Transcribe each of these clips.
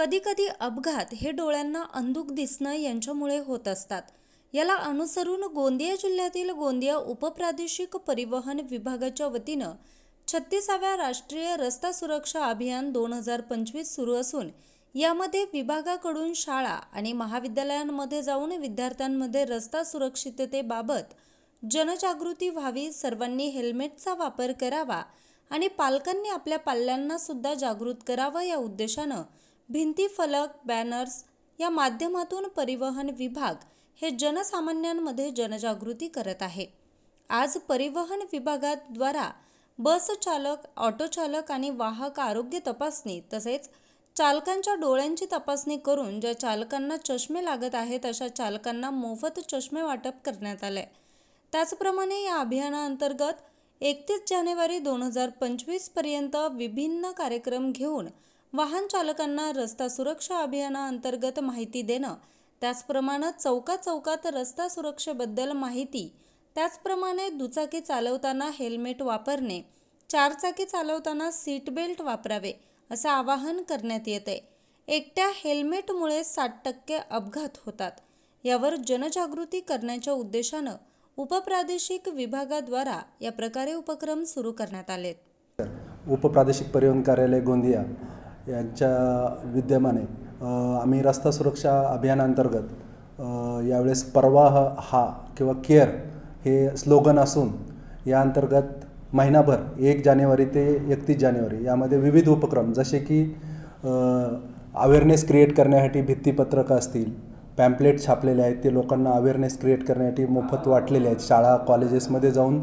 कधीकधी अपघात हे डोळ्यांना अंधुक दिसणं यांच्यामुळे होत असतात। याला अनुसरून गोंदिया जिल्ह्यातील गोंदिया उपप्रादेशिक परिवहन विभागाच्या वतीनं 36व्या राष्ट्रीय रस्ता सुरक्षा अभियान 2025 सुरू असून यामध्ये विभागाकडून शाळा आणि महाविद्यालयांमध्ये जाऊन विद्यार्थ्यांमध्ये रस्ता सुरक्षिततेबाबत जनजागृती व्हावी, सर्वांनी हेल्मेटचा वापर करावा आणि पालकांनी आपल्या पाल्यांना सुद्धा जागृत करावं या उद्देशानं भिंती फलक, बॅनर्स या माध्यमातून परिवहन विभाग हे जनसामान्यांमध्ये जनजागृती करत आहे। आज परिवहन विभागाद्वारा बस चालक, ऑटो चालक आणि वाहक आरोग्य तपासणी तसेच चालकांच्या डोळ्यांची तपासणी करून ज्या चालकांना चष्मे लागत आहेत अशा चालकांना मोफत चष्मे वाटप करण्यात आले। त्याचप्रमाणे या अभियानाअंतर्गत 31 जानेवारी 2025 पर्यंत विभिन्न कार्यक्रम घेऊन वाहन चालकांना रस्ता सुरक्षा अभियानाअंतर्गत माहिती देणं, त्याचप्रमाणे चौकात रस्ता सुरक्षेबद्दल माहिती, त्याचप्रमाणे दुचाकी चालवताना हेल्मेट वापरणे, चारचाकी चालवताना सीट बेल्ट वापरावे असं आवाहन करण्यात येते। एकट्या हेल्मेटमुळे 60% अपघात होतात। यावर जनजागृती करण्याच्या उद्देशानं उपप्रादेशिक विभागाद्वारा या प्रकारे उपक्रम सुरू करण्यात आले। उपप्रादेशिक परिवहन कार्यालय गोंदिया यांच्या विद्यमाने आम्ही रस्ता सुरक्षा अभियानांतर्गत यावेळेस परवाह हा किंवा केअर हे स्लोगन असून या अंतर्गत महिनाभर 1 जानेवारी ते 31 जानेवारी यामध्ये विविध उपक्रम जसे की अवेअरनेस क्रिएट करण्यासाठी भित्तीपत्रकं असतील, पॅम्पलेट छापलेले आहेत, ते लोकांना अवेअरनेस क्रिएट करण्यासाठी मोफत वाटलेले आहेत। शाळा कॉलेजेसमध्ये जाऊन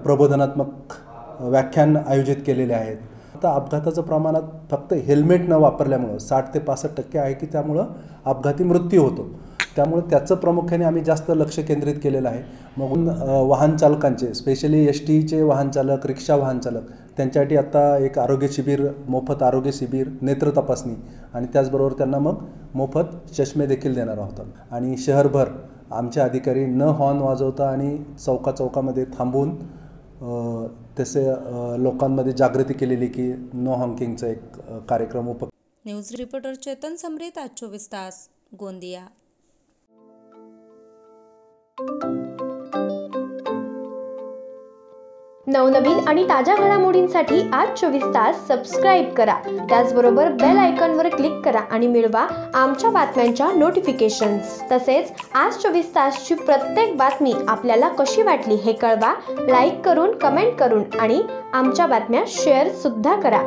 प्रबोधनात्मक व्याख्यान आयोजित केलेले आहेत। आता अपघाताचं प्रमाणात फक्त हेल्मेट न वापरल्यामुळं 60 ते 65% आहे की त्यामुळं अपघाती मृत्यू होतो। त्यामुळे त्याचं प्रामुख्याने आम्ही जास्त लक्ष केंद्रित केलेलं आहे। मग वाहन चालकांचे स्पेशली STचे वाहन चालक, रिक्षा वाहन चालक त्यांच्यासाठी आता एक आरोग्य शिबिर, मोफत आरोग्य शिबिर, नेत्र तपासणी आणि त्याचबरोबर त्यांना मग मोफत चष्मे देखील देणार आहोत। आणि शहरभर आमचे अधिकारी न हॉर्न वाजवता आणि चौकामध्ये थांबून तसे लोकांमध्ये जागृती केलेली की नो हॉन्किंगचा एक कार्यक्रम न्यूज रिपोर्टर चेतन समरीत, आज 24 तास, गोंदिया। नवनवीन आणि ताज्या घडामोडींसाठी आज 24 तास सबस्क्राईब करा। त्याचबरोबर बेल आयकॉनवर क्लिक करा आणि मिळवा आमच्या बातम्यांच्या नोटिफिकेशन्स। तसेच आज 24 तासची प्रत्येक बातमी आपल्याला कशी वाटली हे कळवा, लाईक करून, कमेंट करून आणि आमच्या बातम्या शेअर सुद्धा करा।